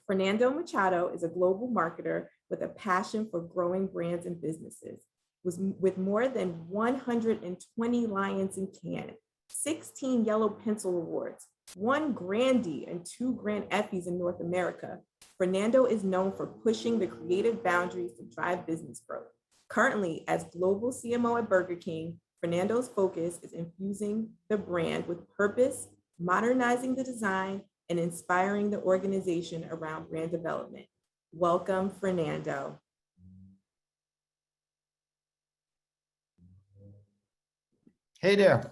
Fernando Machado is a global marketer with a passion for growing brands and businesses. With more than 120 Lions in Cannes, 16 Yellow Pencil Awards, 1 Grandy and 2 Grand Effies in North America, Fernando is known for pushing the creative boundaries to drive business growth. Currently, as global CMO at Burger King, Fernando's focus is infusing the brand with purpose, modernizing the design, and inspiring the organization around brand development. Welcome, Fernando. Hey there.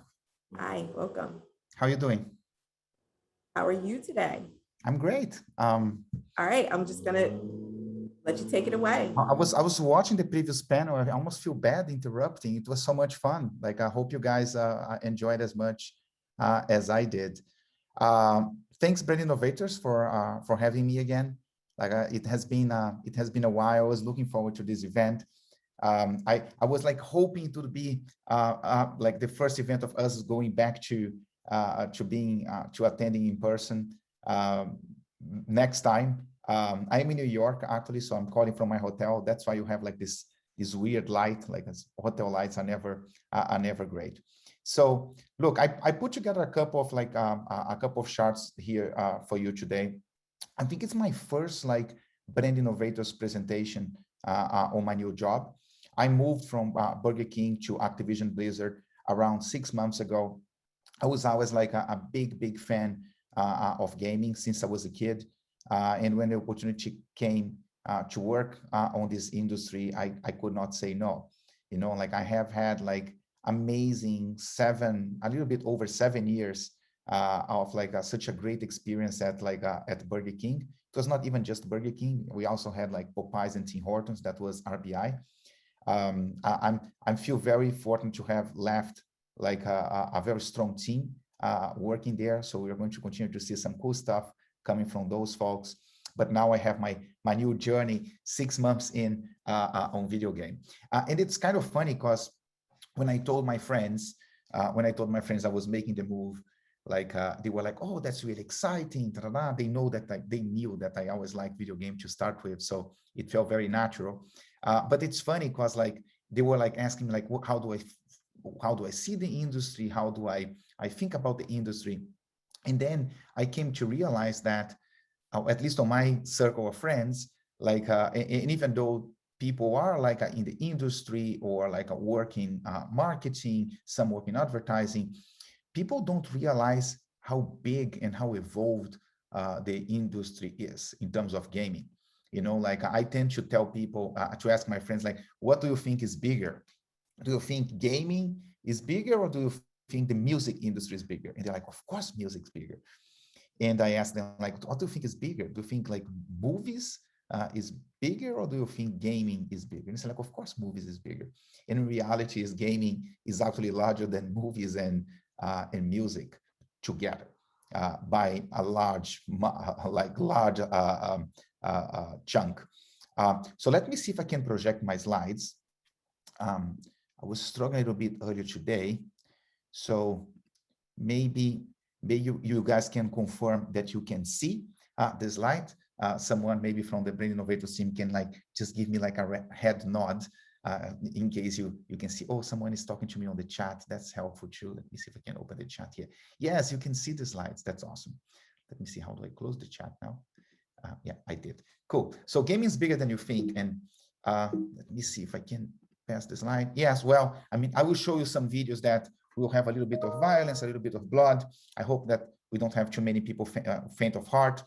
Hi, welcome. How are you doing? How are you today? I'm great. All right, I'm just gonna let you take it away. I was watching the previous panel. I almost feel bad interrupting. It was so much fun. Like, I hope you guys enjoyed as much as I did. Thanks, Brand Innovators, for having me again. Like, it has been a while. I was looking forward to this event. I was like hoping to be like the first event of us going back to attending in person next time. I'm in New York actually, so I'm calling from my hotel. That's why you have like this weird light, like hotel lights are never great. So look, I put together a couple of charts here for you today. I think it's my first like Brand Innovators presentation on my new job. I moved from Burger King to Activision Blizzard around 6 months ago. I was always like a big fan of gaming since I was a kid. And when the opportunity came to work on this industry, I could not say no. You know, like I have had like amazing a little bit over 7 years of like such a great experience at Burger King. It was not even just Burger King. We also had like Popeyes and Tim Hortons. That was RBI. I feel very fortunate to have left like a very strong team working there. So we're going to continue to see some cool stuff coming from those folks. But now I have my new journey 6 months in on video game. And it's kind of funny because when I told my friends I was making the move, like they were like, oh, that's really exciting. They know that they knew that I always liked video game to start with. So it felt very natural. But it's funny because like they were like asking me like, how do I see the industry? How do I think about the industry? And then I came to realize that, at least on my circle of friends, like, and even though people are like in the industry or like working marketing, some work in advertising, people don't realize how big and how evolved the industry is in terms of gaming. You know, like I tend to tell people, to ask my friends, like, what do you think is bigger? Do you think gaming is bigger, or do you think the music industry is bigger? And they're like, of course, music's bigger. And I asked them, like, what do you think is bigger? Do you think like movies is bigger, or do you think gaming is bigger? And it's like, of course, movies is bigger. And in reality, is gaming is actually larger than movies and music together by a large chunk. So let me see if I can project my slides. I was struggling a little bit earlier today, so maybe you guys can confirm that you can see the slide. Someone maybe from the Brand Innovators team can like just give me like a head nod in case you can see. Oh, someone is talking to me on the chat. That's helpful too. Let me see if I can open the chat here. Yes, you can see the slides. That's awesome. Let me see, how do I close the chat now? Yeah, I did. Cool. So gaming is bigger than you think. And let me see if I can pass the slide. Yes, well, I mean, I will show you some videos that will have a little bit of violence, a little bit of blood. I hope that we don't have too many people faint of heart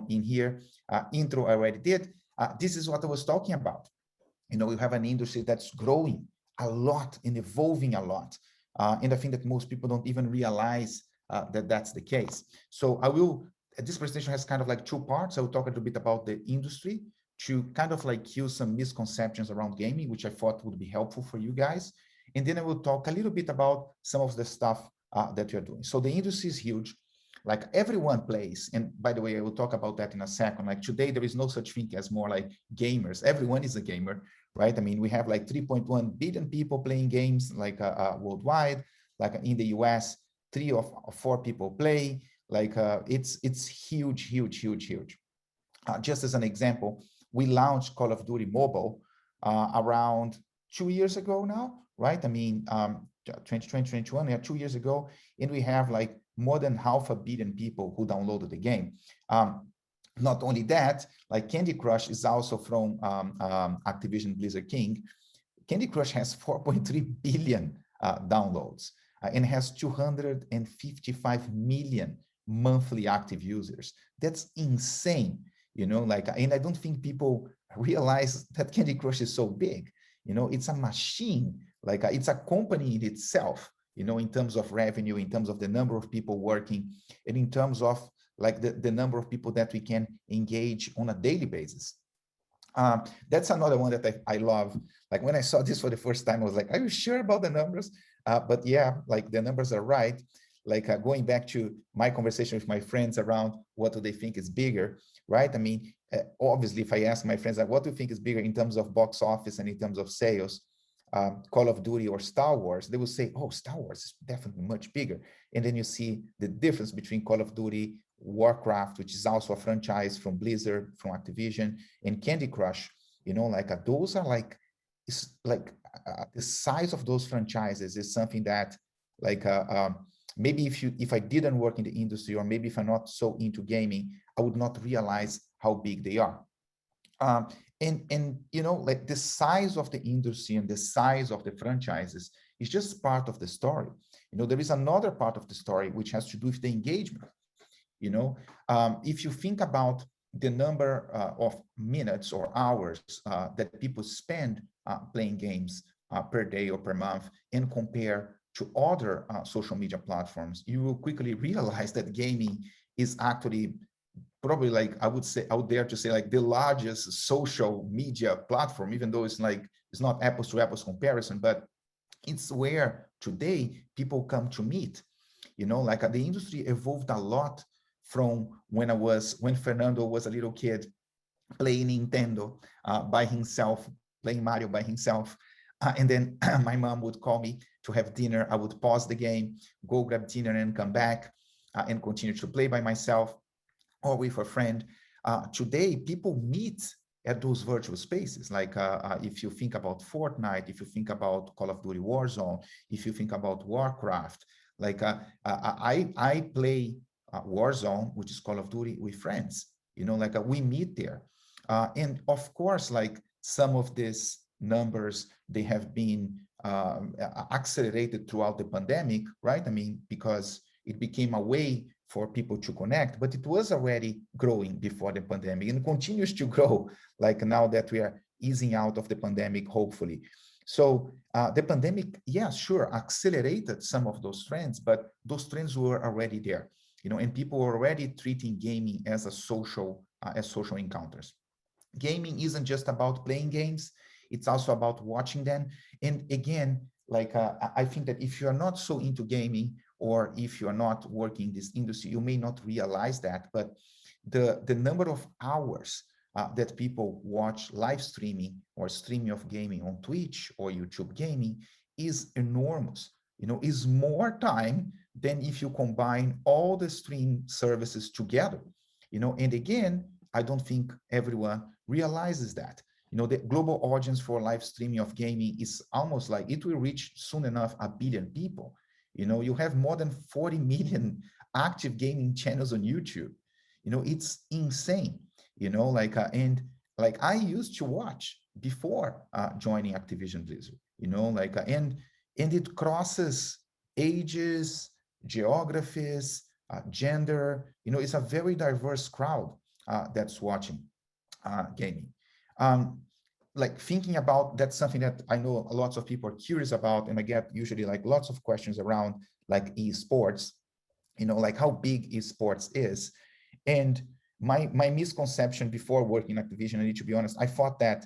in here. Intro I already did. This is what I was talking about. You know, we have an industry that's growing a lot and evolving a lot. And I think that most people don't even realize that that's the case. So I will, this presentation has kind of like 2 parts. I will talk a little bit about the industry to kind of like kill some misconceptions around gaming, which I thought would be helpful for you guys. And then I will talk a little bit about some of the stuff that you're doing. So the industry is huge. Like everyone plays. And by the way, I will talk about that in a second. Like today, there is no such thing as more like gamers. Everyone is a gamer, right? I mean, we have like 3.1 billion people playing games like worldwide. Like in the US, 3 or 4 people play. Like it's huge, huge, huge, huge. Just as an example, we launched Call of Duty Mobile around 2 years ago now, right? I mean, 2020, 2021, yeah, 2 years ago, and we have like more than 500 million people who downloaded the game. Not only that, like Candy Crush is also from Activision Blizzard King. Candy Crush has 4.3 billion downloads and has 255 million monthly active users. That's insane, you know, like, and I don't think people realize that Candy Crush is so big. You know, it's a machine, like it's a company in itself, you know, in terms of revenue, in terms of the number of people working, and in terms of like the number of people that we can engage on a daily basis. That's another one that I love. Like when I saw this for the first time, I was like, are you sure about the numbers? But yeah, like the numbers are right. Like going back to my conversation with my friends around what do they think is bigger, right? I mean, obviously, if I ask my friends, like, what do you think is bigger in terms of box office and in terms of sales, Call of Duty or Star Wars, they will say, oh, Star Wars is definitely much bigger. And then you see the difference between Call of Duty, Warcraft, which is also a franchise from Blizzard, from Activision, and Candy Crush. You know, like those are like, it's like the size of those franchises is something that like maybe if I didn't work in the industry, or maybe if I'm not so into gaming, I would not realize how big they are. And you know, like the size of the industry and the size of the franchises is just part of the story. You know, there is another part of the story which has to do with the engagement. You know, if you think about the number of minutes or hours that people spend playing games per day or per month, and compare to other social media platforms, you will quickly realize that gaming is actually probably, like, I would dare to say, like the largest social media platform, even though it's like, it's not apples to apples comparison, but it's where today people come to meet. You know, like the industry evolved a lot from when Fernando was a little kid playing Nintendo by himself, playing Mario by himself. And then my mom would call me to have dinner. I would pause the game, go grab dinner, and come back and continue to play by myself or with a friend. Today, people meet at those virtual spaces. Like if you think about Fortnite, if you think about Call of Duty Warzone, if you think about Warcraft, like I play Warzone, which is Call of Duty, with friends. You know, like we meet there. And of course, like some of these numbers, they have been accelerated throughout the pandemic, right? I mean, because it became a way for people to connect, but it was already growing before the pandemic and continues to grow, like now that we are easing out of the pandemic, hopefully. So the pandemic, yeah, sure, accelerated some of those trends, but those trends were already there, you know, and people were already treating gaming as a social, as social encounters. Gaming isn't just about playing games, it's also about watching them. And again, like I think that if you're not so into gaming, or if you're not working in this industry, you may not realize that, but the number of hours that people watch live streaming or streaming of gaming on Twitch or YouTube gaming is enormous. You know, is more time than if you combine all the stream services together. You know, and again, I don't think everyone realizes that. You know, the global audience for live streaming of gaming is almost like, it will reach soon enough 1 billion people. You know, you have more than 40 million active gaming channels on YouTube. You know, it's insane. You know, like and like I used to watch before joining Activision Blizzard. You know, like and it crosses ages, geographies, gender. You know, it's a very diverse crowd that's watching gaming. Like thinking about, that's something that I know lots of people are curious about, and I get usually like lots of questions around like esports, you know, like how big esports is. And my misconception before working in Activision, I need to be honest, I thought that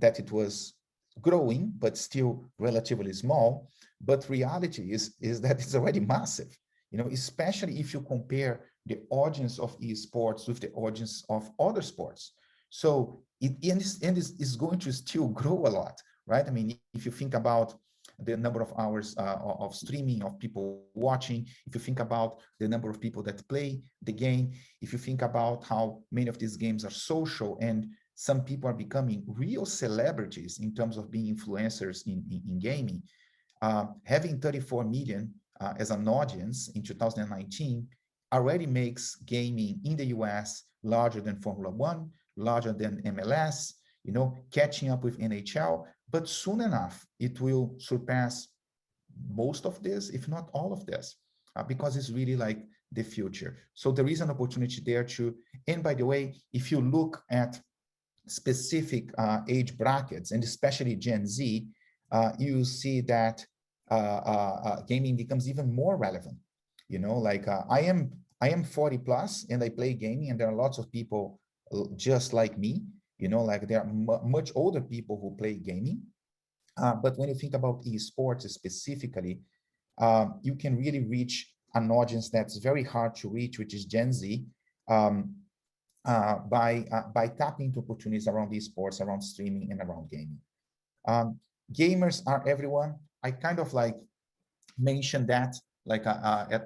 it was growing but still relatively small, but reality is that it's already massive, you know, especially if you compare the audience of esports with the audience of other sports. So it is going to still grow a lot, right? I mean, if you think about the number of hours of streaming, of people watching, if you think about the number of people that play the game, if you think about how many of these games are social and some people are becoming real celebrities in terms of being influencers in gaming, having 34 million as an audience in 2019 already makes gaming in the US larger than Formula One, larger than MLS, catching up with NHL, but soon enough, it will surpass most of this, if not all of this, because it's really like the future. So there is an opportunity there too. And by the way, if you look at specific age brackets, and especially Gen Z, you see that gaming becomes even more relevant. I am 40 plus and I play gaming, and there are lots of people just like me, like there are much older people who play gaming. But when you think about esports specifically, you can really reach an audience that's very hard to reach, which is Gen Z, by tapping into opportunities around esports, around streaming, and around gaming. Gamers are everyone. I kind of like mentioned that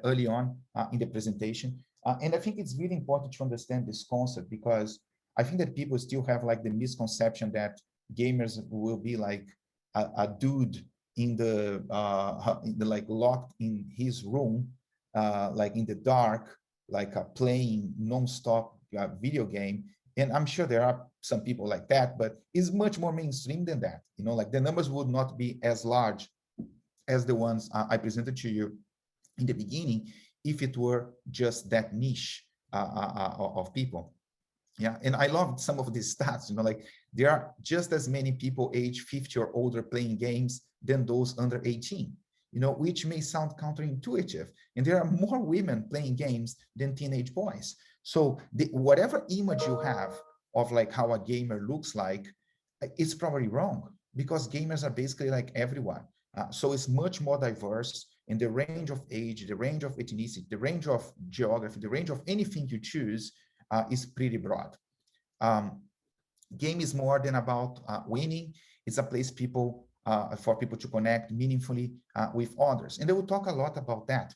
early on in the presentation. And I think it's really important to understand this concept, because I think that people still have like the misconception that gamers will be like a dude in the like locked in his room, like in the dark, like playing nonstop video game. And I'm sure there are some people like that, but it's much more mainstream than that. Like the numbers would not be as large as the ones I presented to you in the beginning if it were just that niche of people. Yeah, and I love some of these stats, like there are just as many people age 50 or older playing games than those under 18, which may sound counterintuitive. And there are more women playing games than teenage boys. So whatever image you have of like how a gamer looks like, it's probably wrong, because gamers are basically like everyone. So it's much more diverse, in the range of age, the range of ethnicity, the range of geography, the range of anything you choose is pretty broad. Game is more than about winning. It's a place for people to connect meaningfully with others. And they will talk a lot about that.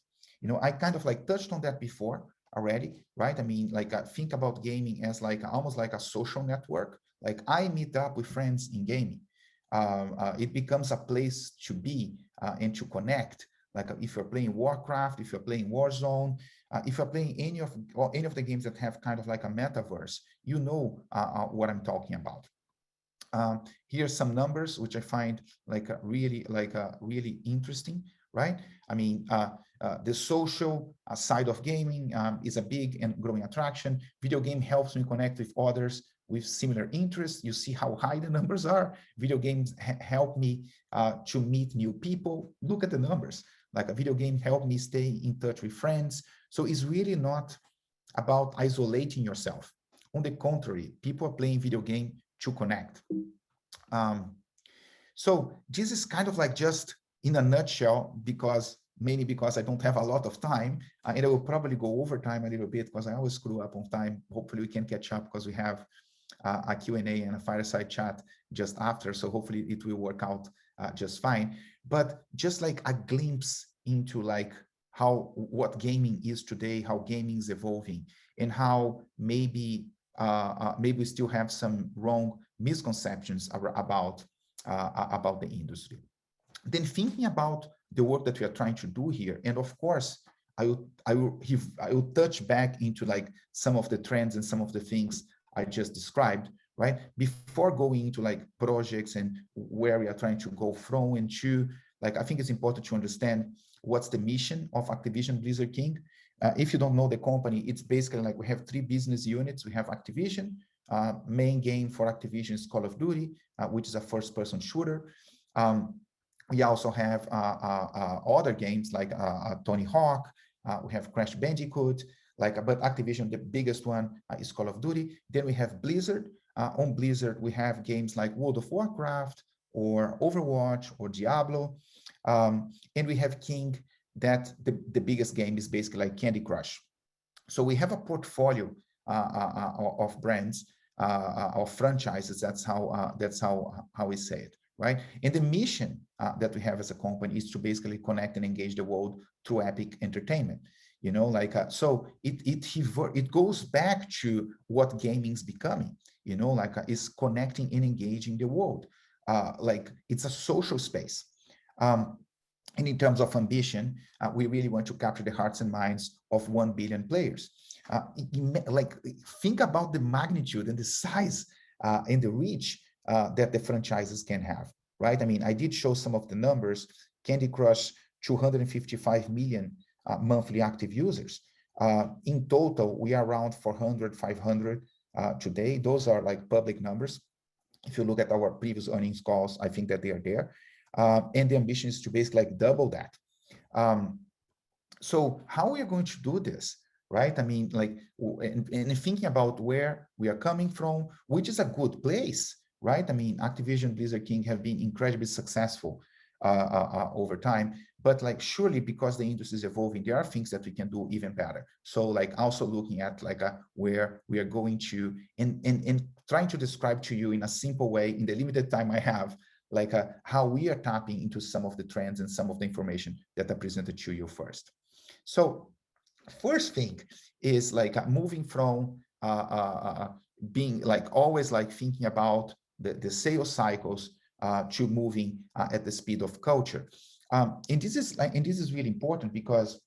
I kind of like touched on that before already, right? I mean, like think about gaming as like almost like a social network. Like I meet up with friends in gaming. It becomes a place to be and to connect. Like if you're playing Warcraft, if you're playing Warzone, if you're playing any of the games that have kind of like a metaverse, what I'm talking about. Here's some numbers which I find really interesting, right? I mean, the social side of gaming is a big and growing attraction. Video game helps me connect with others with similar interests. You see how high the numbers are. Video games help me to meet new people. Look at the numbers. Like a video game helped me stay in touch with friends. So it's really not about isolating yourself. On the contrary, people are playing video game to connect. So this is kind of like just in a nutshell, mainly because I don't have a lot of time, and I will probably go over time a little bit because I always screw up on time. Hopefully we can catch up because we have a Q&A and a fireside chat just after. So hopefully it will work out just fine. But just like a glimpse into like what gaming is today, how gaming is evolving, and how maybe we still have some wrong misconceptions about the industry. Then thinking about the work that we are trying to do here, and of course, I will touch back into like some of the trends and some of the things I just described, right? Before going into like projects and where we are trying to go from and to, like, I think it's important to understand what's the mission of Activision Blizzard King. If you don't know the company, it's basically like we have 3 business units. We have Activision. Main game for Activision is Call of Duty, which is a first-person shooter. We also have other games like Tony Hawk. We have Crash Bandicoot. But Activision, the biggest one is Call of Duty. Then we have Blizzard. On Blizzard, we have games like World of Warcraft or Overwatch or Diablo. And we have King, that the biggest game is basically like Candy Crush. So we have a portfolio of brands, of franchises. That's how we say it, right? And the mission that we have as a company is to basically connect and engage the world through epic entertainment. So it goes back to what gaming is becoming. Is connecting and engaging the world. It's a social space. And in terms of ambition, we really want to capture the hearts and minds of 1 billion players. Think about the magnitude and the size and the reach that the franchises can have, right? I mean, I did show some of the numbers. Candy Crush, 255 million monthly active users. In total, we are around 400, 500 today. Those are like public numbers. If you look at our previous earnings calls, I think that they are there. And the ambition is to basically double that. So how are we going to do this, right? I mean, and thinking about where we are coming from, which is a good place, right? I mean, Activision, Blizzard King have been incredibly successful over time, but surely because the industry is evolving, there are things that we can do even better. So also looking at where we are going to, and trying to describe to you in a simple way in the limited time I have, how we are tapping into some of the trends and some of the information that I presented to you first. So first thing is moving from being always thinking about the sales cycles to moving at the speed of culture. And this is really important because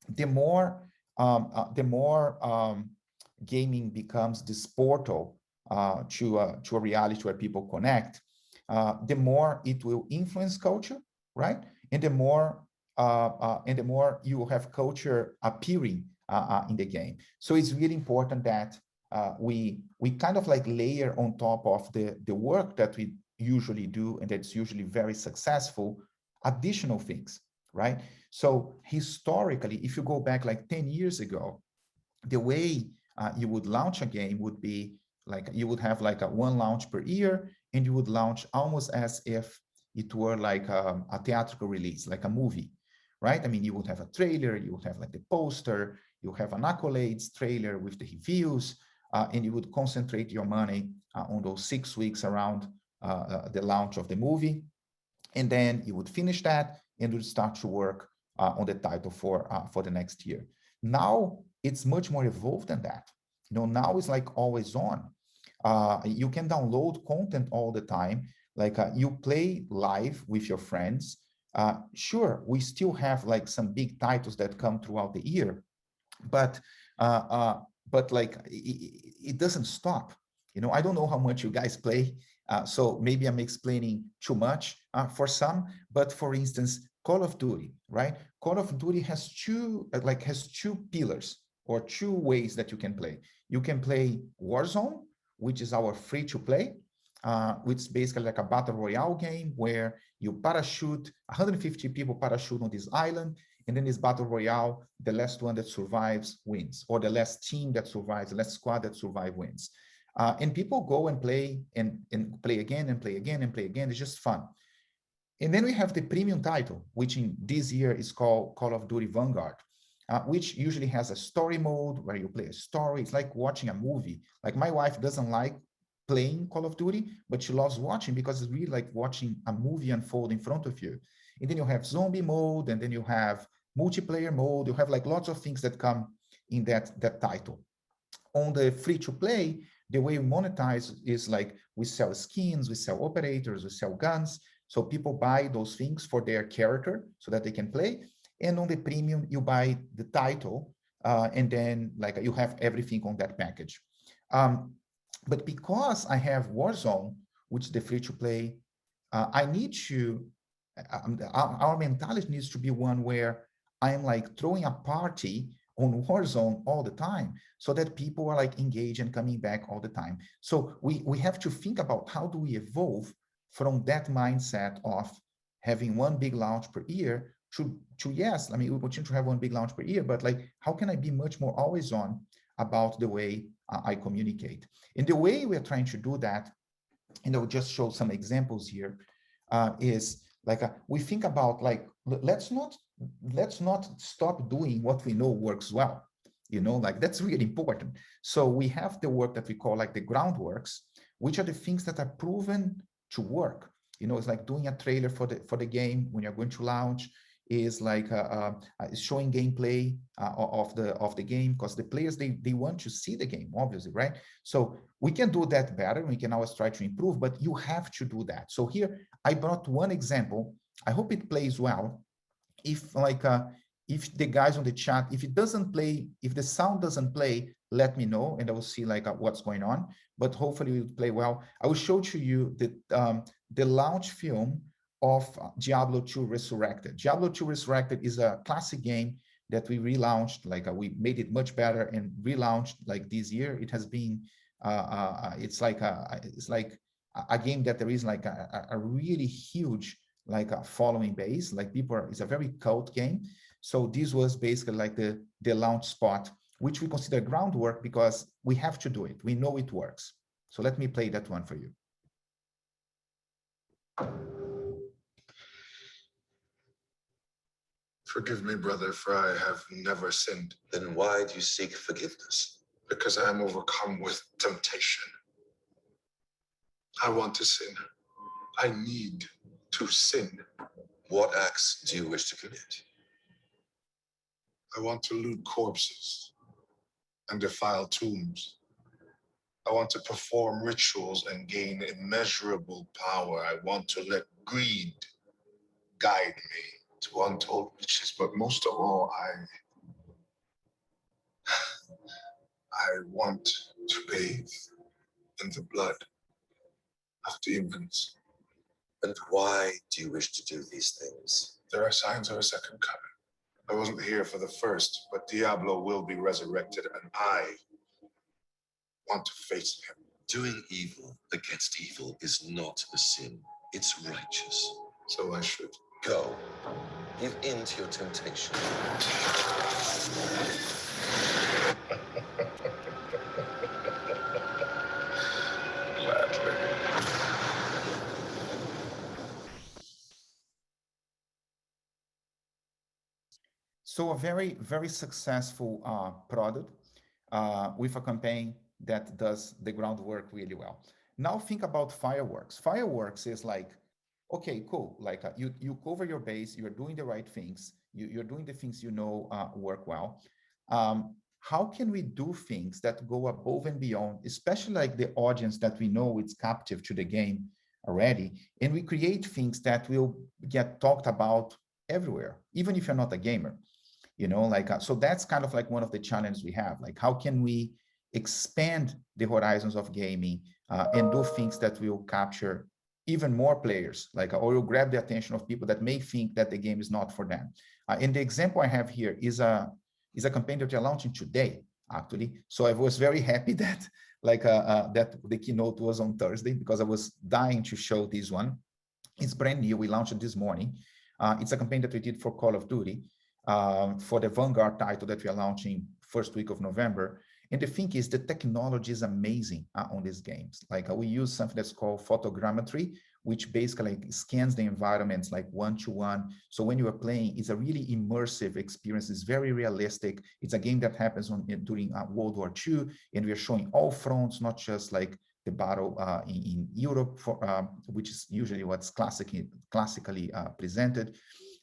the more gaming becomes this portal to a reality where people connect, the more it will influence culture, right? And the more you will have culture appearing in the game. So it's really important that we kind of layer on top of the work that we usually do, and that's usually very successful, additional things, right? So historically, if you go back 10 years ago, the way you would launch a game would be you would have a one launch per year, and you would launch almost as if it were a theatrical release, like a movie, right? I mean, you would have a trailer, you would have the poster, you have an accolades trailer with the reviews, and you would concentrate your money on those 6 weeks around the launch of the movie. And then you would finish that and would start to work on the title for the next year. Now it's much more evolved than that. Now it's always on. You can download content all the time. You play live with your friends. Sure, we still have some big titles that come throughout the year, but it doesn't stop. I don't know how much you guys play, so maybe I'm explaining too much for some, but for instance, Call of Duty, right? Call of Duty has two pillars or two ways that you can play. You can play Warzone, which is our free-to-play, which is basically a battle royale game where you parachute, 150 people parachute on this island, and then this battle royale, the last one that survives wins, or the last team that survives, the last squad that survives wins. And people go and play and play again and play again and play again. It's just fun. And then we have the premium title, which in this year is called Call of Duty Vanguard, which usually has a story mode where you play a story. It's like watching a movie. My wife doesn't like playing Call of Duty, but she loves watching because it's really like watching a movie unfold in front of you. And then you have zombie mode, and then you have multiplayer mode. You have lots of things that come in that title. On the free-to-play, the way we monetize is we sell skins, we sell operators, we sell guns. So people buy those things for their character so that they can play. And on the premium, you buy the title, and then you have everything on that package. But because I have Warzone, which is the free-to-play, I need to, our mentality needs to be one where I'm throwing a party on Warzone all the time so that people are engaged and coming back all the time. So we have to think about how do we evolve from that mindset of having one big launch per year to yes, I mean, we continue to have one big launch per year, but how can I be much more always on about the way I communicate? And the way we're trying to do that, and I'll just show some examples here, is we think about let's not stop doing what we know works well. That's really important. So we have the work that we call the groundworks, which are the things that are proven to work. You know, it's like doing a trailer for the game when you're going to launch, is like showing gameplay of the game, because the players, they want to see the game, obviously, right? So we can do that better. We can always try to improve, but you have to do that. So here I brought one example. I hope it plays well. If like if the guys on the chat, if it doesn't play, if the sound doesn't play, let me know and I will see like what's going on. But hopefully it will play well. I will show to you the launch film of Diablo 2 Resurrected. Diablo 2 Resurrected is a classic game that we relaunched, like we made it much better and relaunched like this year. It has been, it's like a game that there is like a really huge like a following base, like people are, it's a very cult game. So this was basically like the launch spot, which we consider groundwork because we have to do it. We know it works. So let me play that one for you. Forgive me, brother, for I have never sinned. Then why do you seek forgiveness? Because I am overcome with temptation. I want to sin. I need to sin. What acts do you wish to commit? I want to loot corpses and defile tombs. I want to perform rituals and gain immeasurable power. I want to let greed guide me to untold riches, but most of all, I want to bathe in the blood of demons. And why do you wish to do these things? There are signs of a second coming. I wasn't here for the first, but Diablo will be resurrected, and I want to face him. Doing evil against evil is not a sin. It's righteous. So I should. Go. Give in to your temptation. Gladly. So a very, very successful product with a campaign that does the groundwork really well. Now think about Fireworks. Fireworks is like, okay, cool. Like you cover your base, you're doing the right things, you're doing the things you know work well. How can we do things that go above and beyond, especially like the audience that we know is captive to the game already, and we create things that will get talked about everywhere, even if you're not a gamer, you know, like, so that's kind of like one of the challenges we have, like how can we expand the horizons of gaming and do things that will capture even more players, like, or will grab the attention of people that may think that the game is not for them. And the example I have here is a campaign that we're launching today, actually. So I was very happy that like that the keynote was on Thursday, because I was dying to show this one. It's brand new. We launched it this morning. It's a campaign that we did for Call of Duty, for the Vanguard title that we are launching first week of November. And the thing is, the technology is amazing on these games. Like we use something that's called photogrammetry, which basically scans the environments like one-to-one. So when you are playing, it's a really immersive experience. It's very realistic. It's a game that happens during World War II, and we are showing all fronts, not just like the battle in Europe, which is usually what's classically presented.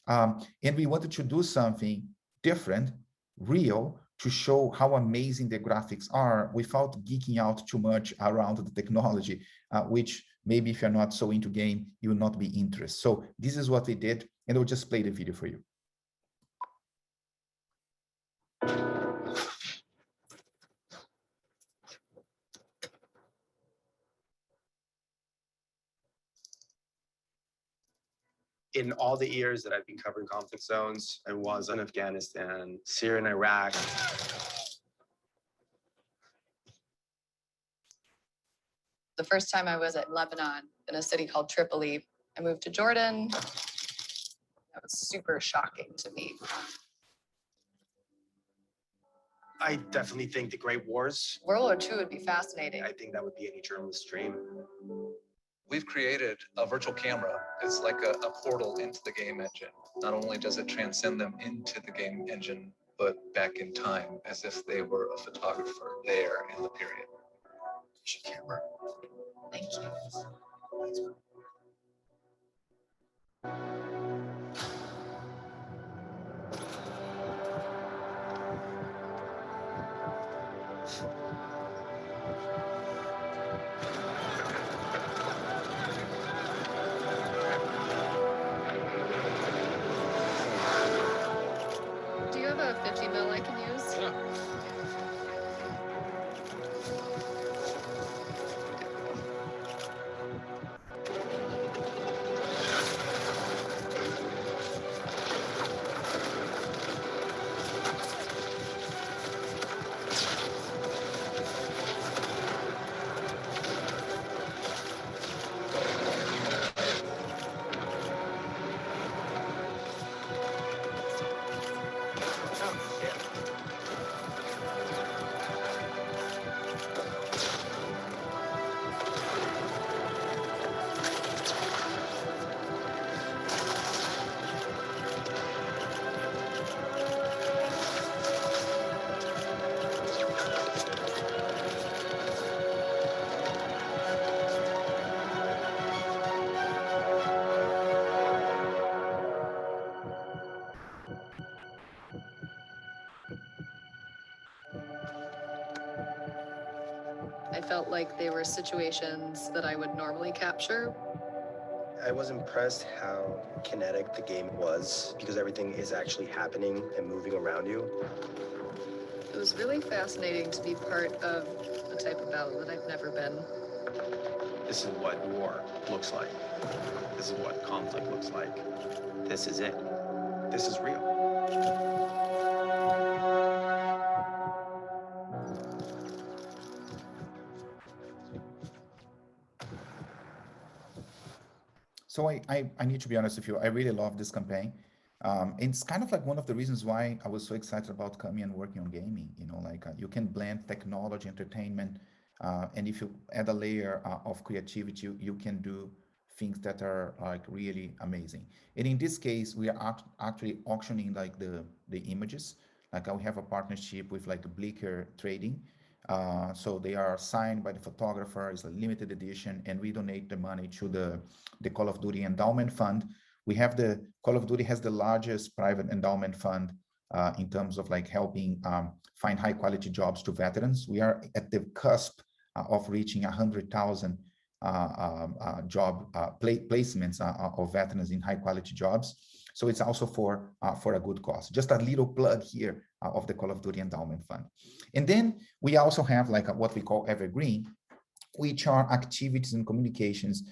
And we wanted to do something different, real, to show how amazing the graphics are without geeking out too much around the technology, which maybe if you're not so into game, you will not be interested. So this is what we did, and I'll just play the video for you. In all the years that I've been covering conflict zones, I was in Afghanistan, Syria, and Iraq. The first time I was at Lebanon in a city called Tripoli. I moved to Jordan. That was super shocking to me. I definitely think the Great Wars. World War II would be fascinating. I think that would be any journalist's dream. We've created a virtual camera. It's like a portal into the game engine. Not only does it transcend them into the game engine, but back in time, as if they were a photographer there in the period. Camera. Thank you. felt like they were situations that I would normally capture. I was impressed how kinetic the game was because everything is actually happening and moving around you. It was really fascinating to be part of a type of battle that I've never been. This is what war looks like. This is what conflict looks like. This is it. This is real. So I need to be honest with you. I really love this campaign. It's kind of like one of the reasons why I was so excited about coming and working on gaming. You know, like you can blend technology, entertainment, and if you add a layer of creativity, you can do things that are like really amazing. And in this case, we are actually auctioning like the images. Like we have a partnership with like Bleaker Trading. So they are signed by the photographer. It's a limited edition, and we donate the money to the Call of Duty Endowment Fund. We have the Call of Duty has the largest private endowment fund in terms of like helping find high quality jobs to veterans. We are at the cusp of reaching 100,000 placements of veterans in high quality jobs. So it's also for a good cause. Just a little plug here of the Call of Duty Endowment Fund. And then we also have like what we call Evergreen, which are activities and communications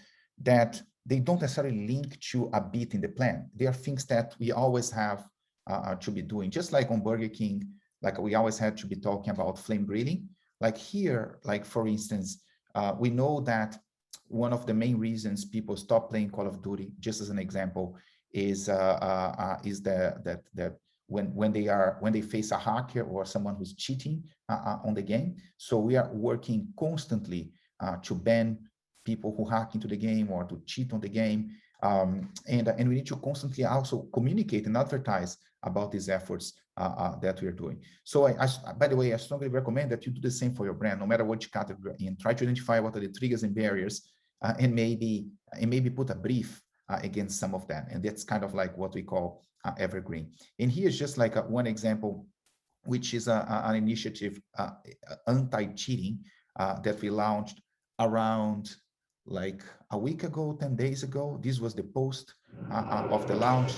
that they don't necessarily link to a beat in the plan. They are things that we always have to be doing. Just like on Burger King, like we always had to be talking about flame grilling. Like here, like for instance, we know that one of the main reasons people stop playing Call of Duty, just as an example, is that when they face a hacker or someone who's cheating on the game. So we are working constantly to ban people who hack into the game or to cheat on the game. And we need to constantly also communicate and advertise about these efforts that we are doing. So by the way, I strongly recommend that you do the same for your brand, no matter which category you're in. Try to identify what are the triggers and barriers, and maybe put a brief against some of them. And that's kind of like what we call Evergreen. And here's just like one example, which is an initiative, anti-cheating, that we launched around like a week ago, 10 days ago. This was the post of the launch.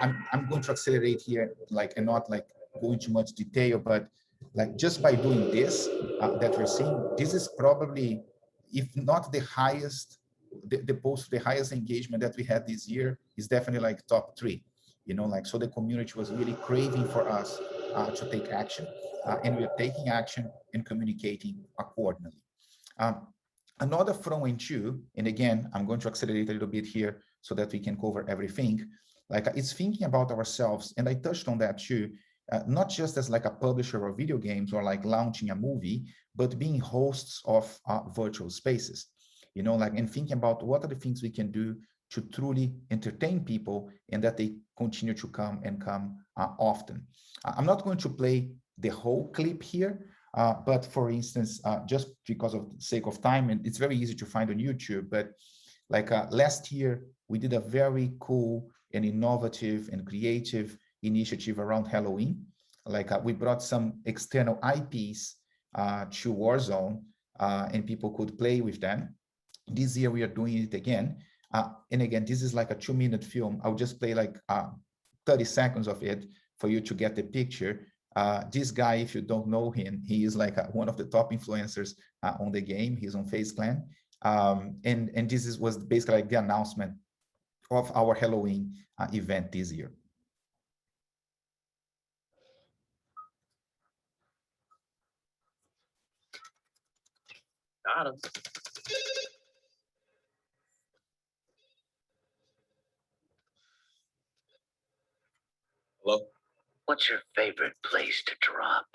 I'm going to accelerate here, like, and not like go into much detail, but like just by doing this that we're seeing, this is probably, if not the highest, the post, the highest engagement that we had this year is definitely like top 3. You know, like, so the community was really craving for us to take action, and we are taking action and communicating accordingly. Another throw in too, and again, I'm going to accelerate a little bit here so that we can cover everything. Like it's thinking about ourselves, and I touched on that too, not just as like a publisher of video games or like launching a movie, but being hosts of virtual spaces, you know, like, and thinking about what are the things we can do to truly entertain people and that they continue to come often. I'm not going to play the whole clip here, but for instance, just because of the sake of time, and it's very easy to find on YouTube, but like last year, we did a very cool and innovative and creative initiative around Halloween. Like we brought some external IPs to Warzone, and people could play with them. This year we are doing it again. And again, this is like a 2-minute film. I'll just play like 30 seconds of it for you to get the picture. This guy, if you don't know him, he is like one of the top influencers on the game. He's on FaZe Clan. And this was basically like the announcement of our Halloween event this year. Got him. Hello? What's your favorite place to drop?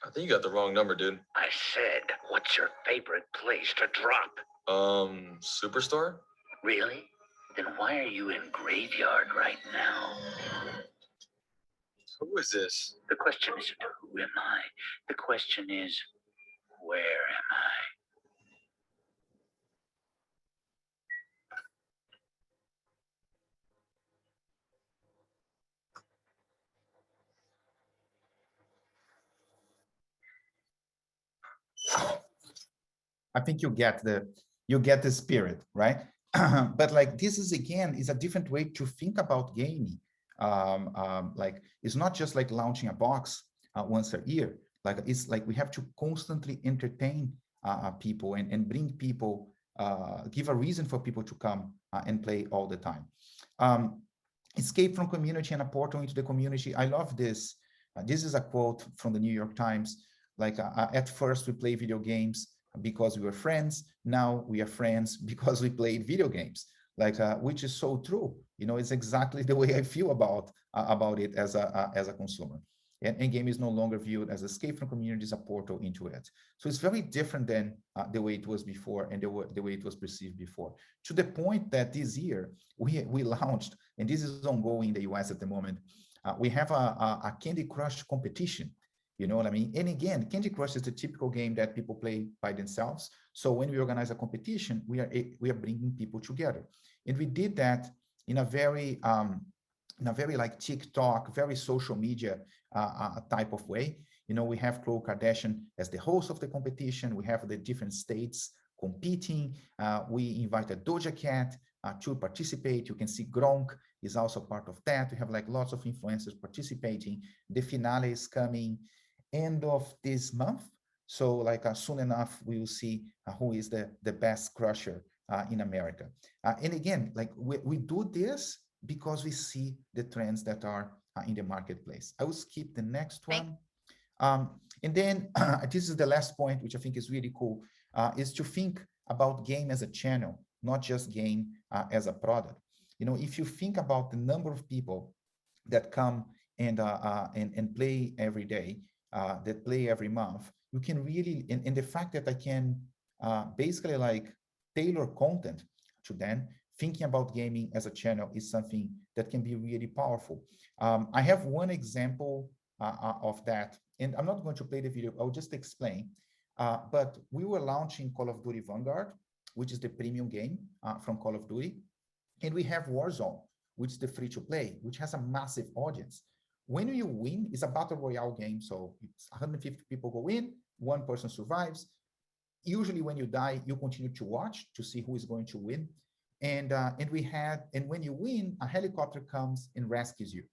I think you got the wrong number, dude. I said, what's your favorite place to drop? Superstore? Really? Then why are you in Graveyard right now? Who is this? The question isn't who am I? The question is, where am I? I think you get the spirit, right? But like this is again is a different way to think about gaming. Like it's not just like launching a box once a year. Like it's like we have to constantly entertain people and bring people, give a reason for people to come and play all the time. Escape from community and a portal into the community. I love this. This is a quote from the New York Times. Like at first we play video games because we were friends. Now we are friends because we played video games. Like which is so true. You know, it's exactly the way I feel about it as a consumer. And game is no longer viewed as escape from community, as a portal into it. So it's very different than the way it was before and the way it was perceived before. To the point that this year we launched, and this is ongoing in the US at the moment, we have a Candy Crush competition. You know what I mean? And again, Candy Crush is the typical game that people play by themselves. So when we organize a competition, we are bringing people together, and we did that in a very like TikTok, very social media type of way. You know, we have Khloe Kardashian as the host of the competition. We have the different states competing. We invited Doja Cat to participate. You can see Gronk is also part of that. We have like lots of influencers participating. The finale is coming end of this month. So like soon enough, we will see who is the best crusher in America. And again, like we do this because we see the trends that are in the marketplace. I will skip the next one. And then this is the last point, which I think is really cool, is to think about game as a channel, not just game as a product. You know, if you think about the number of people that come and play every day, that play every month, you can really, and the fact that I can basically like tailor content to them, thinking about gaming as a channel is something that can be really powerful. I have one example of that, and I'm not going to play the video, I'll just explain. But we were launching Call of Duty Vanguard, which is the premium game from Call of Duty. And we have Warzone, which is the free-to-play, which has a massive audience. When you win, it's a battle royale game, so it's 150 people go in, one person survives. Usually when you die, you continue to watch to see who is going to win. And when you win, a helicopter comes and rescues you,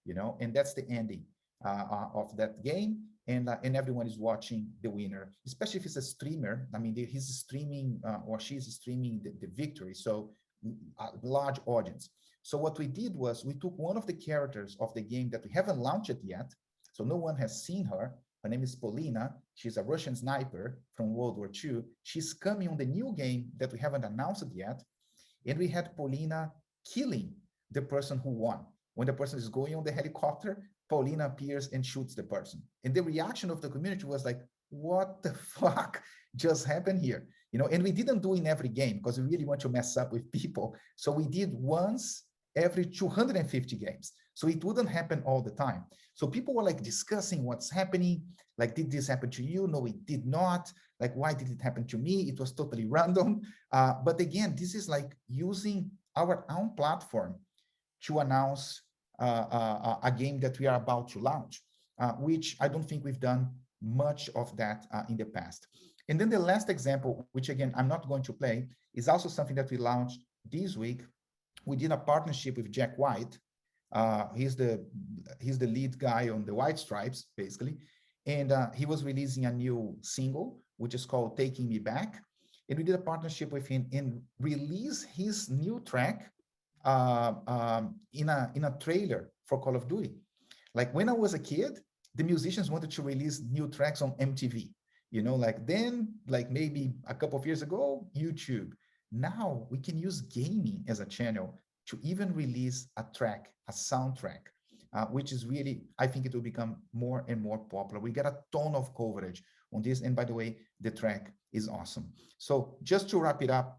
you know, and that's the ending of that game. And everyone is watching the winner, especially if it's a streamer. I mean, he's streaming or she's streaming the victory. So a large audience. So what we did was we took one of the characters of the game that we haven't launched yet. So no one has seen her. Her name is Polina. She's a Russian sniper from World War II. She's coming on the new game that we haven't announced yet. And we had Polina killing the person who won. When the person is going on the helicopter, Polina appears and shoots the person. And the reaction of the community was like, what the fuck just happened here? You know, and we didn't do in every game because we really want to mess up with people. So we did once every 250 games. So it wouldn't happen all the time. So people were like discussing what's happening. Like, did this happen to you? No, it did not. Like, why did it happen to me? It was totally random. But again, this is like using our own platform to announce a game that we are about to launch, which I don't think we've done much of that in the past. And then the last example, which again, I'm not going to play, is also something that we launched this week. We did a partnership with Jack White. He's the lead guy on the White Stripes, basically. And he was releasing a new single, which is called Taking Me Back. And we did a partnership with him and release his new track in a trailer for Call of Duty. Like when I was a kid, the musicians wanted to release new tracks on MTV. You know, like then, like maybe a couple of years ago, YouTube. Now we can use gaming as a channel to even release a track, a soundtrack, which is really, I think it will become more and more popular. We get a ton of coverage on this. And by the way, the track is awesome. So just to wrap it up,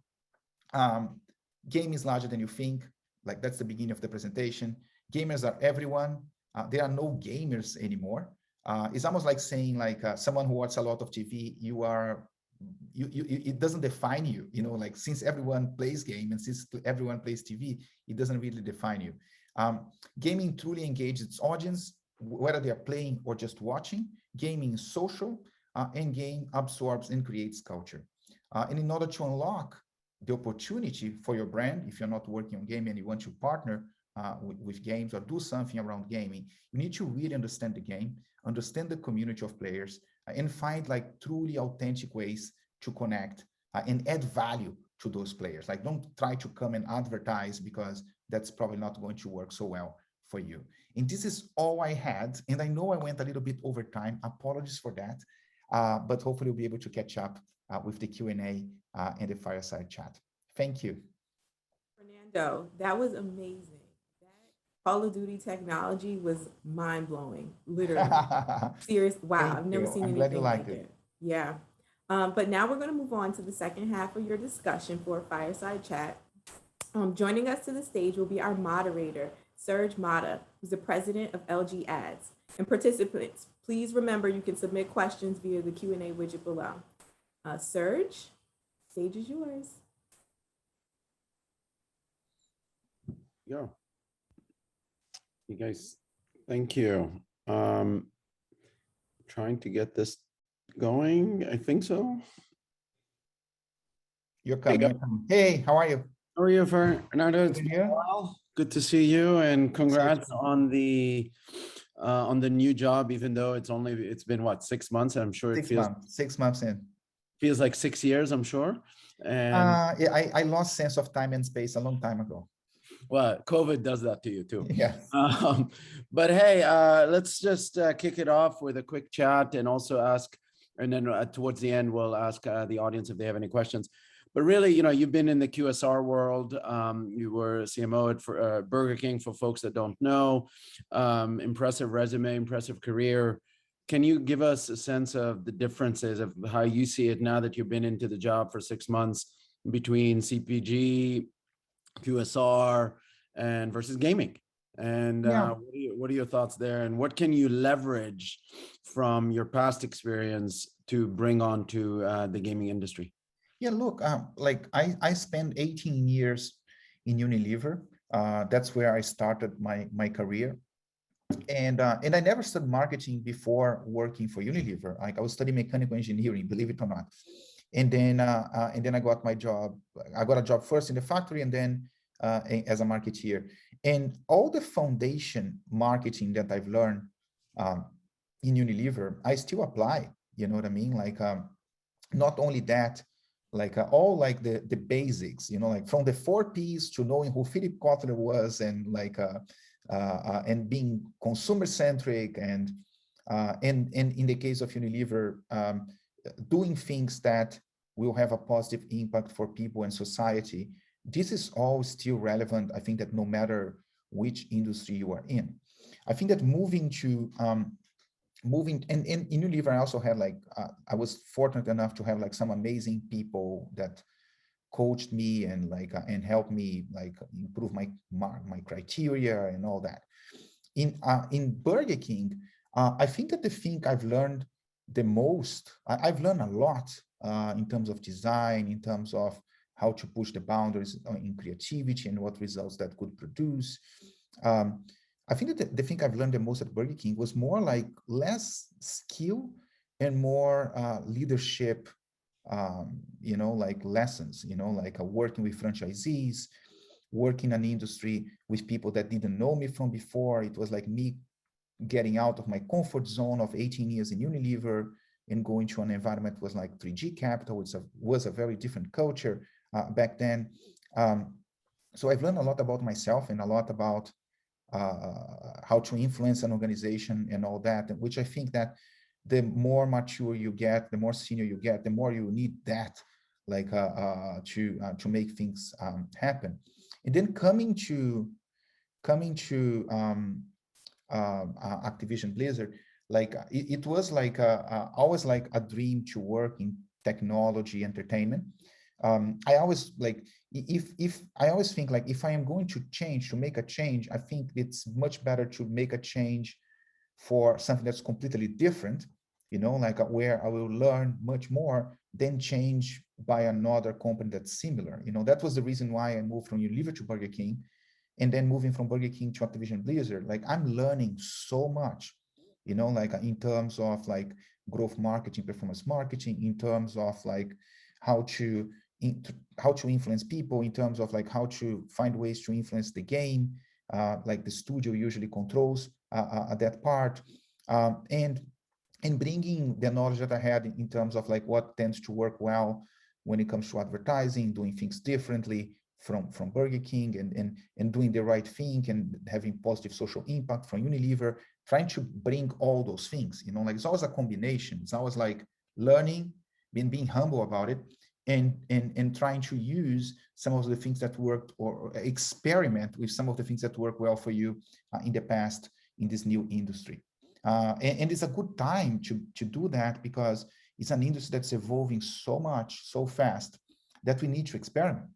game is larger than you think. Like that's the beginning of the presentation. Gamers are everyone. There are no gamers anymore. It's almost like saying like someone who watches a lot of TV, it doesn't define you, you know, like since everyone plays game and since everyone plays TV, it doesn't really define you. Gaming truly engages its audience, whether they are playing or just watching. Gaming is social, and game absorbs and creates culture. And in order to unlock the opportunity for your brand, if you're not working on gaming and you want to partner with games or do something around gaming, you need to really understand the game, understand the community of players, and find like truly authentic ways to connect and add value to those players. Like, don't try to come and advertise, because that's probably not going to work so well for you. And this is all I had. And I know I went a little bit over time. Apologies for that. But hopefully we'll be able to catch up with the Q&A and the fireside chat. Thank you. Fernando, that was amazing. That Call of Duty technology was mind-blowing, literally. Serious, wow, Thank I've never you. seen I'm glad you anything liked like it. it. Yeah. But now we're going to move on to the second half of your discussion for Fireside Chat. Joining us to the stage will be our moderator, Serge Matta, who's the president of LG Ads. And participants, please remember you can submit questions via the Q&A widget below. Serge, stage is yours. Yeah. You guys, thank you. Trying to get this going. I think so. You're coming. You're coming. Hey, how are you? How are you, Fernando? It's Good been a while. Good to see you, and congrats on the new job. Even though it's been what, 6 months? I'm sure it feels 6 months in. Feels like 6 years, I'm sure. And yeah, I lost sense of time and space a long time ago. Well, COVID does that to you too. Yeah. But hey, let's just kick it off with a quick chat, and also ask, and then towards the end, we'll ask the audience if they have any questions. But really, you've been in the QSR world. You were CMO at Burger King, for folks that don't know. Impressive resume, impressive career. Can you give us a sense of the differences of how you see it now that you've been into the job for 6 months, between CPG, QSR, and versus gaming? And what are your thoughts there? And what can you leverage from your past experience to bring on to the gaming industry? Yeah, look, like I spent 18 years in Unilever. That's where I started my career. And I never studied marketing before working for Unilever. Like, I was studying mechanical engineering, believe it or not. And then I got my job. I got a job first in the factory, and then as a marketeer. And all the foundation marketing that I've learned in Unilever, I still apply. You know what I mean? Like, not only that, like all like the basics, like from the 4 Ps to knowing who Philip Kotler was, and like and being consumer centric, and in the case of Unilever, doing things that will have a positive impact for people and society. This is all still relevant. I think that no matter which industry you are in, I think that moving and in Unilever, I also had like, I was fortunate enough to have like some amazing people that coached me and like, and helped me like improve my criteria and all that. In Burger King, I think that the thing I've learned the most, I've learned a lot in terms of design, in terms of how to push the boundaries in creativity and what results that could produce. I think that the thing I've learned the most at Burger King was more like less skill and more leadership, like lessons, like working with franchisees, working in an industry with people that didn't know me from before. It was like me getting out of my comfort zone of 18 years in Unilever and going to an environment was like 3G Capital. It was a very different culture back then. So I've learned a lot about myself and a lot about how to influence an organization and all that, which I think that the more mature you get, the more senior you get, the more you need that, like to make things happen. And then coming to Activision Blizzard, like it was like always like a dream to work in technology entertainment. I always like, if I always think like, if I am going to make a change, I think it's much better to make a change for something that's completely different, like where I will learn much more than change by another company that's similar. That was the reason why I moved from Unilever to Burger King, and then moving from Burger King to Activision Blizzard. Like, I'm learning so much, like in terms of like growth marketing, performance marketing, in terms of like how to influence people in terms of like how to find ways to influence the game. Like the studio usually controls that part, and bringing the knowledge that I had in terms of like what tends to work well when it comes to advertising, doing things differently from Burger King, and doing the right thing and having positive social impact from Unilever, trying to bring all those things, like it's always a combination. It's always like learning, being humble about it, and trying to use some of the things that worked, or experiment with some of the things that work well for you in the past in this new industry. And it's a good time to do that, because it's an industry that's evolving so much, so fast, that we need to experiment.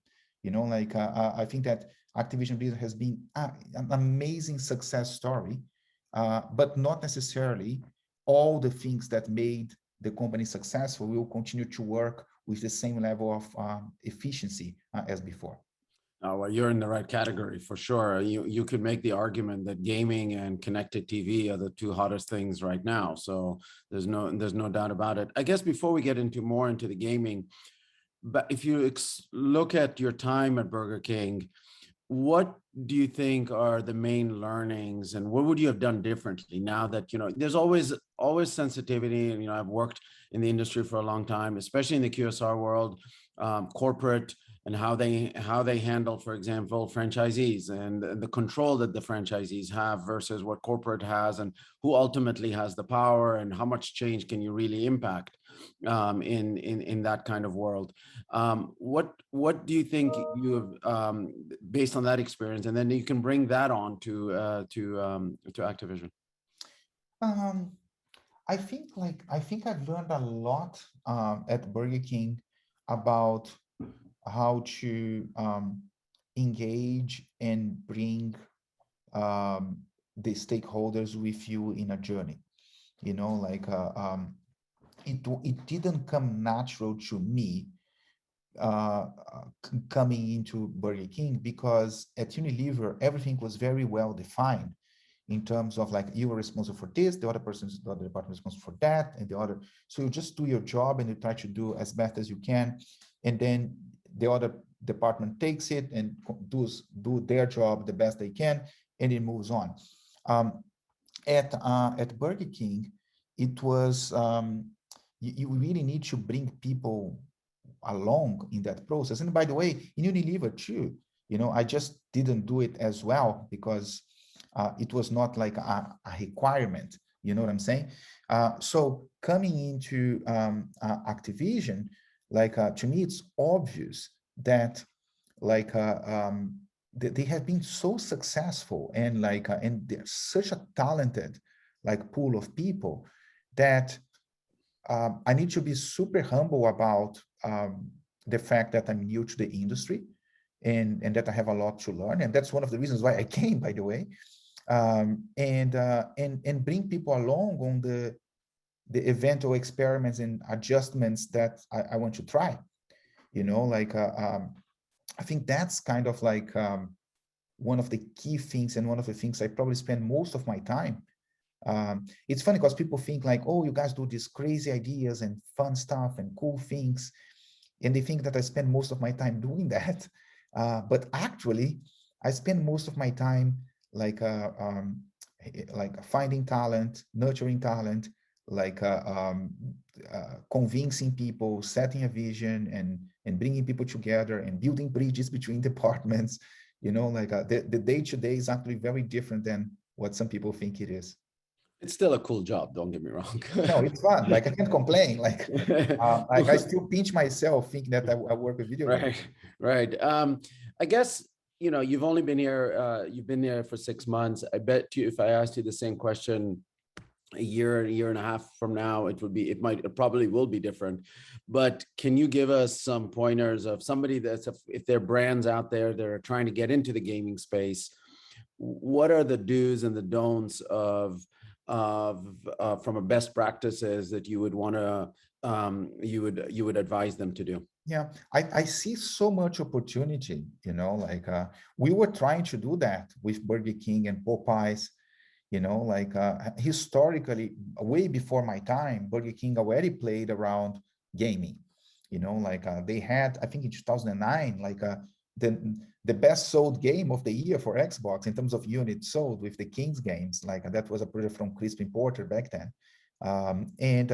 I think that Activision Blizzard has been an amazing success story, but not necessarily all the things that made the company successful will continue to work with the same level of efficiency as before. Oh, well, you're in the right category for sure. You could make the argument that gaming and connected TV are the two hottest things right now. So there's no doubt about it. I guess before we get more into the gaming, but if you look at your time at Burger King, what do you think are the main learnings, and what would you have done differently now that, there's always sensitivity, and, I've worked in the industry for a long time, especially in the QSR world, corporate, and how they handle, for example, franchisees, and the control that the franchisees have versus what corporate has, and who ultimately has the power, and how much change can you really impact in that kind of world. What do you think you have, based on that experience, and then you can bring that on to Activision? I think I've learned a lot at Burger King about how to engage and bring the stakeholders with you in a journey. It didn't come natural to me coming into Burger King, because at Unilever everything was very well defined in terms of like, you are responsible for this, the other department is responsible for that, and the other. So you just do your job and you try to do as best as you can, and then the other department takes it and do their job the best they can, and it moves on. At Burger King, it was you really need to bring people along in that process. And by the way, in Unilever too, I just didn't do it as well because it was not like a requirement. You know what I'm saying? So coming into Activision, to me, it's obvious that they have been so successful, and and they're such a talented pool of people that I need to be super humble about the fact that I'm new to the industry, and that I have a lot to learn, and that's one of the reasons why I came, by the way, and bring people along on the eventual experiments and adjustments that I want to try. I think that's kind of one of the key things, and one of the things I probably spend most of my time. It's funny because people think oh, you guys do these crazy ideas and fun stuff and cool things, and they think that I spend most of my time doing that. But actually, I spend most of my time finding talent, nurturing talent, convincing people, setting a vision, and bringing people together, and building bridges between departments. The day-to-day is actually very different than what some people think it is. It's still a cool job, don't get me wrong. No, it's fun. I can't complain. I still pinch myself thinking that I work with video games. Right. I guess, you've only been here, you've been there for 6 months. I bet you if I asked you the same question a year and a half from now, it probably will be different. But can you give us some pointers of somebody if there are brands out there that are trying to get into the gaming space, what are the do's and the don'ts from a best practices that you would want to you would advise them to do? Yeah, I see so much opportunity. We were trying to do that with Burger King and Popeyes. Historically, way before my time, Burger King already played around gaming. You know, like they had, I think in 2009, like the best sold game of the year for Xbox in terms of units sold with the Kings games. Like that was a project from Crispin Porter back then. And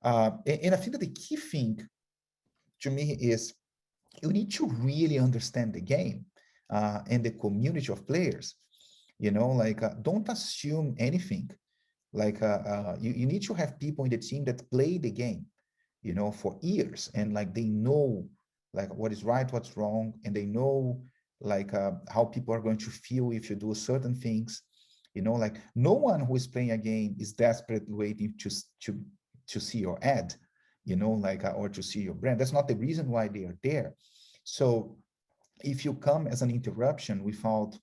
I think that the key thing to me is you need to really understand the game and the community of players. You know, like don't assume anything. Like you need to have people in the team that play the game, you know, for years, and like they know like what is right, what's wrong, and they know like how people are going to feel if you do certain things. You know, like no one who is playing a game is desperately waiting to see your ad, you know, like or to see your brand. That's not the reason why they are there. So if you come as an interruption without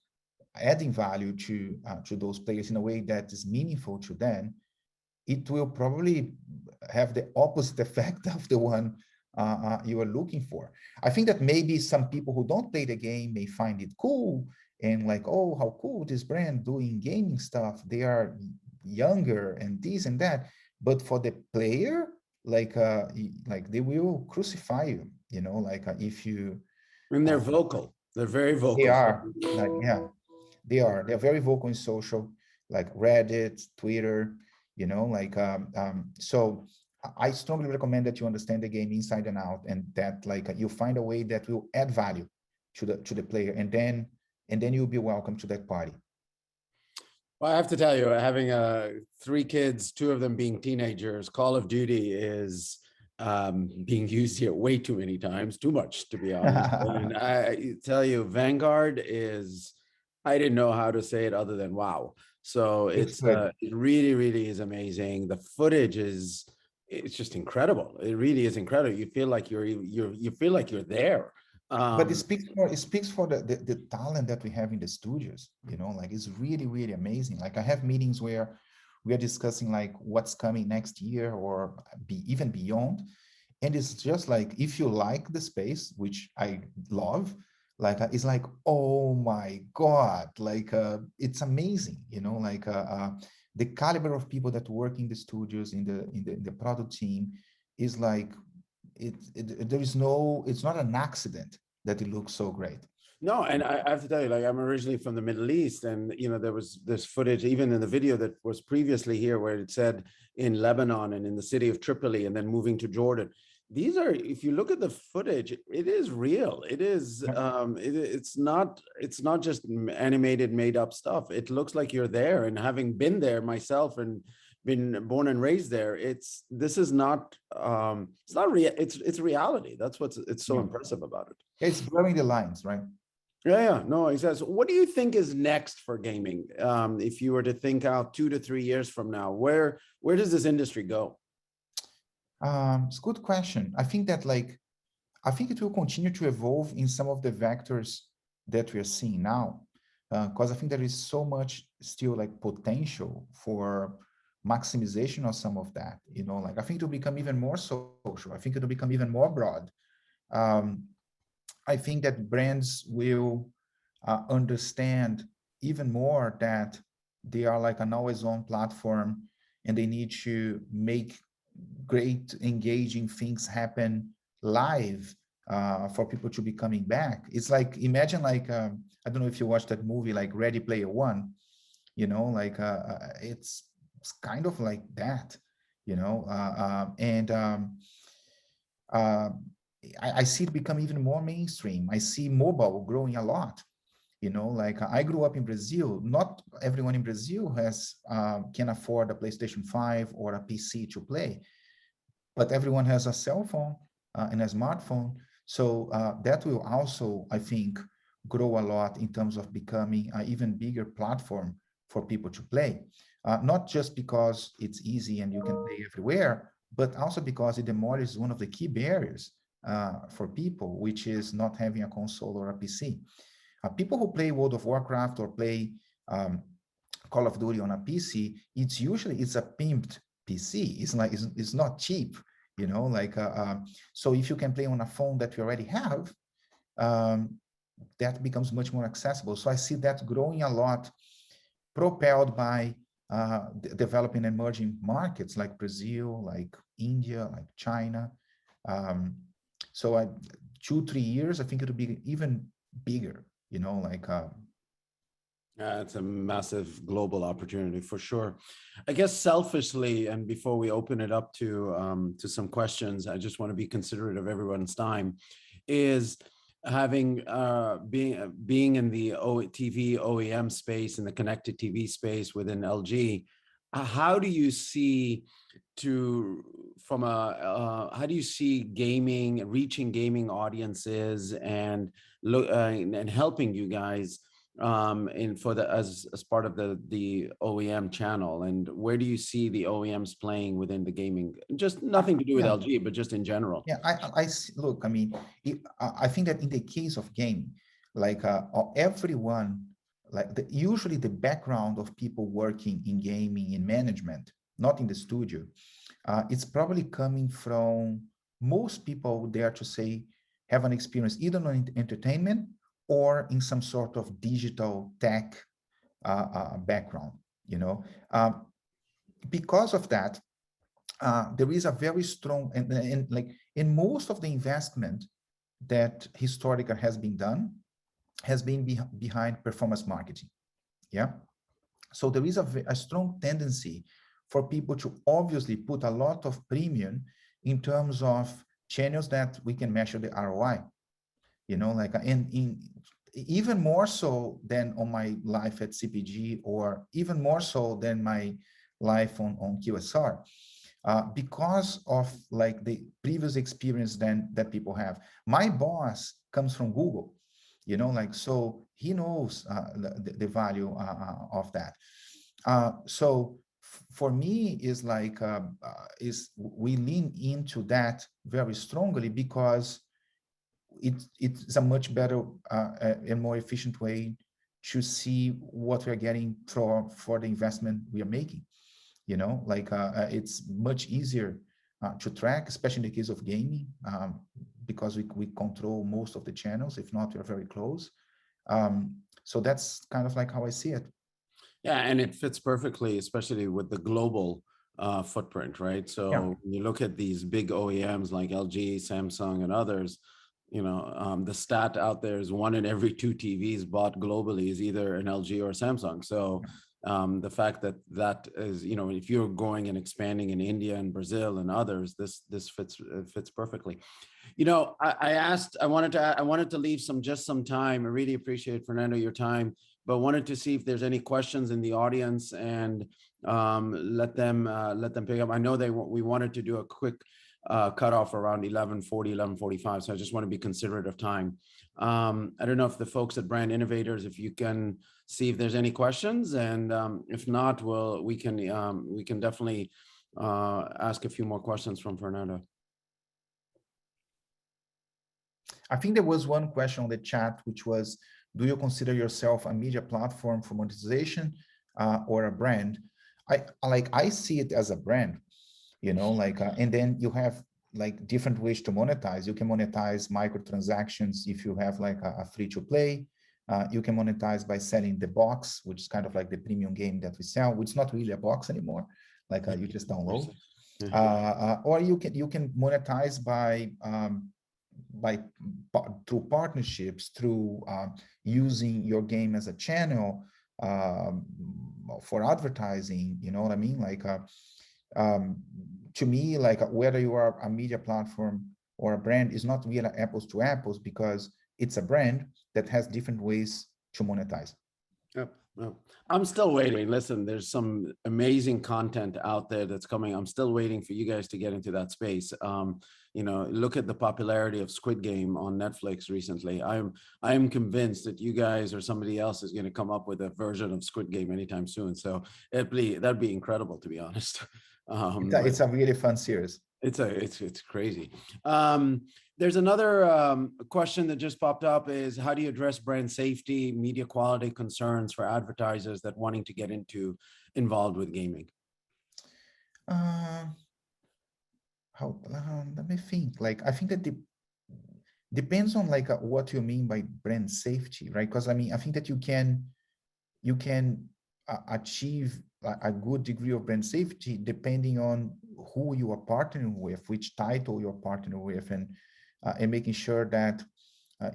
adding value to those players in a way that is meaningful to them, it will probably have the opposite effect of the one you are looking for. I think that maybe some people who don't play the game may find it cool and like, oh, how cool this brand doing gaming stuff. They are younger and this and that. But for the player, like they will crucify you, you know, like if you. And they're vocal. They're very vocal. They are, like, yeah, they are. They're very vocal in social, like Reddit, Twitter, you know, like, so I strongly recommend that you understand the game inside and out, and that like you find a way that will add value to the player, and then you'll be welcome to that party. Well, I have to tell you, having 3 kids, 2 of them being teenagers, Call of Duty is being used here way too many times, too much, to be honest. And I tell you, Vanguard is, I didn't know how to say it other than wow. So it really, really is amazing. The footage it's just incredible. It really is incredible. You feel like you feel like you're there. But it speaks for the talent that we have in the studios, you know, like it's really, really amazing. Like I have meetings where we are discussing like what's coming next year or even beyond. And it's just like, if you like the space, which I love, like it's like, oh my God, like it's amazing, you know, like the caliber of people that work in the studios, in the product team is like, there is no, it's not an accident that it looks so great. No, and I have to tell you, like I'm originally from the Middle East, and you know there was this footage even in the video that was previously here, where it said in Lebanon and in the city of Tripoli, and then moving to Jordan. These are, if you look at the footage, it is real. It is, it's not just animated, made up stuff. It looks like you're there, and having been there myself and been born and raised there, this is not it's not real. It's reality. That's what's so impressive about it. It's blurring the lines, right? Yeah, no, exactly. So what do you think is next for gaming? If you were to think out 2 to 3 years from now, where does this industry go? It's a good question. I think that I think it will continue to evolve in some of the vectors that we are seeing now, because I think there is so much still like potential for maximization of some of that, you know, like I think it will become even more social. I think it will become even more broad. I think that brands will understand even more that they are like an always-on platform, and they need to make great engaging things happen live for people to be coming back. It's like, imagine like, I don't know if you watched that movie like Ready Player One, you know, like it's kind of like that, you know, I see it become even more mainstream. I see mobile growing a lot. You know, like I grew up in Brazil. Not everyone in Brazil can afford a PlayStation 5 or a PC to play, but everyone has a cell phone and a smartphone. So that will also, I think, grow a lot in terms of becoming an even bigger platform for people to play. Not just because it's easy and you can play everywhere, but also because it demolishes one of the key barriers for people, which is not having a console or a PC. People who play World of Warcraft or play Call of Duty on a PC, it's a pimped PC. It's not cheap, you know. Like so, if you can play on a phone that you already have, that becomes much more accessible. So I see that growing a lot, propelled by developing emerging markets like Brazil, like India, like China. So 2-3 years, I think it'll be even bigger, you know, like it's a massive global opportunity for sure. I guess selfishly, and before we open it up to some questions, I just want to be considerate of everyone's time. Is having being in the TV OEM space, in the connected TV space within LG, how do you see how do you see gaming reaching gaming audiences and and helping you guys as part of the OEM channel, and where do you see the OEMs playing within the gaming? Just nothing to do with LG, but just in general. Yeah, look, I mean, I think that in the case of gaming, like everyone, like usually the background of people working in gaming in management, not in the studio, it's probably coming from most people there to say have an experience either in entertainment or in some sort of digital tech background, you know. Because of that, there is a very strong, and like in most of the investment that historically has been done, has been behind performance marketing, yeah? So there is a strong tendency for people to obviously put a lot of premium in terms of channels that we can measure the ROI, you know, like in even more so than on my life at CPG, or even more so than my life on QSR, because of like the previous experience that people have. My boss comes from Google, you know, like, so he knows the value of that. So for me is like, we lean into that very strongly because it's a much better and more efficient way to see what we're getting for the investment we are making. You know, like it's much easier to track, especially in the case of gaming, because we control most of the channels. If not, we're very close. So that's kind of like how I see it. Yeah, and it fits perfectly, especially with the global footprint, right? So when you look at these big OEMs like LG, Samsung, and others, you know, the stat out there is 1 in every 2 TVs bought globally is either an LG or Samsung. So the fact that is, you know, if you're going and expanding in India and Brazil and others, this fits perfectly. You know, I wanted to leave some time. I really appreciate, Fernando, your time, but wanted to see if there's any questions in the audience and let them pick up. I know we wanted to do a quick cutoff around 11:40, 11:45. So I just want to be considerate of time. I don't know if the folks at Brand Innovators, if you can see if there's any questions, and if not, we can definitely ask a few more questions from Fernando. I think there was one question on the chat, which was, do you consider yourself a media platform for monetization or a brand? I see it as a brand, you know, like, and then you have like different ways to monetize. You can monetize microtransactions if you have like a free to play. You can monetize by selling the box, which is kind of like the premium game that we sell, which is not really a box anymore. Like you just download. Or you can monetize through partnerships, through using your game as a channel for advertising. You know what I mean? Like to me, like whether you are a media platform or a brand is not really apples to apples, because it's a brand that has different ways to monetize. Yep. I'm still waiting. Listen, there's some amazing content out there that's coming. I'm still waiting for you guys to get into that space. You know, look at the popularity of Squid Game on Netflix recently. I am convinced that you guys or somebody else is going to come up with a version of Squid Game anytime soon. So that'd be incredible, to be honest. It's a really fun series. It's crazy. There's another question that just popped up is, how do you address brand safety, media quality concerns for advertisers that wanting to get involved with gaming? Let me think. Like, I think that depends on like what you mean by brand safety, right? Because I mean, I think that you can achieve a good degree of brand safety depending on who you are partnering with, which title you're partnering with, and making sure that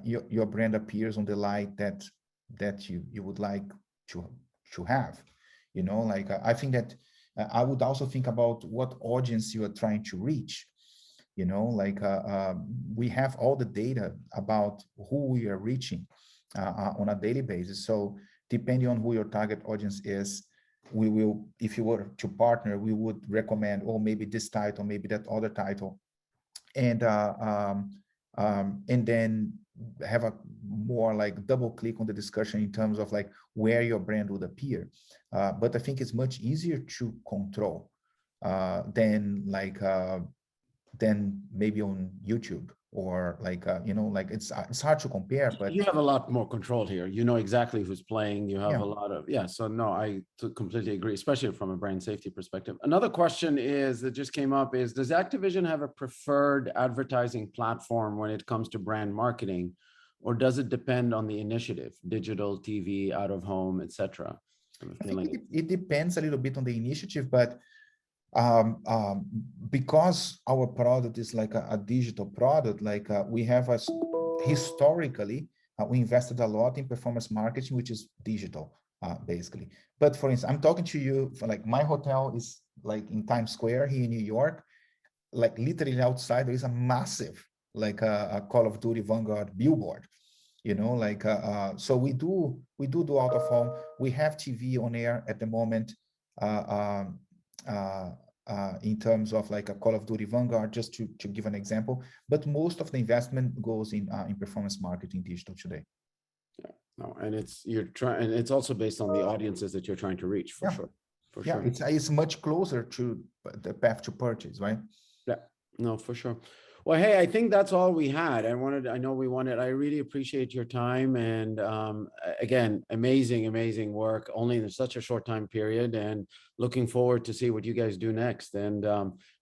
your brand appears on the light that you would like to have. You know, like I think that I would also think about what audience you are trying to reach. You know, like we have all the data about who we are reaching on a daily basis. So depending on who your target audience is, we will, if you were to partner, we would recommend, oh, maybe this title, maybe that other title, and then have a more like double click on the discussion in terms of like where your brand would appear. But I think it's much easier to control than maybe on YouTube or like, you know, like it's hard to compare, but you have a lot more control here. You know exactly who's playing. You have Yeah. a lot of, so no, I completely agree, especially from a brand safety perspective. Another question is that just came up is, does Activision have a preferred advertising platform when it comes to brand marketing, or does it depend on the initiative, digital, TV, out of home, etc.? I think it depends a little bit on the initiative, but because our product is like a digital product, like we have historically, we invested a lot in performance marketing, which is digital, basically. But for instance, I'm talking to you for like my hotel is like in Times Square here in New York, like literally outside there is a massive like a Call of Duty Vanguard billboard. You know, like so we do out of home. We have TV on air at the moment. In terms of like a Call of Duty Vanguard, just to give an example, but most of the investment goes in performance marketing digital today. Yeah, no, and it's also based on the audiences that you're trying to reach, for sure. Sure. It's much closer to the path to purchase, right? Yeah, no, for sure. Well, hey, I think that's all we had. I really appreciate your time. And again, amazing work, only in such a short time period, and looking forward to see what you guys do next. And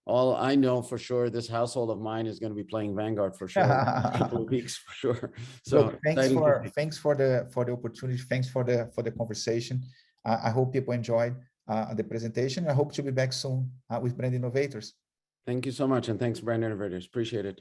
all I know for sure, this household of mine is going to be playing Vanguard for sure, a couple of weeks for sure. So look, thanks for the opportunity. Thanks for the conversation. I hope people enjoyed the presentation. I hope to be back soon with Brand Innovators. Thank you so much. And thanks, Brand Innovators. Appreciate it.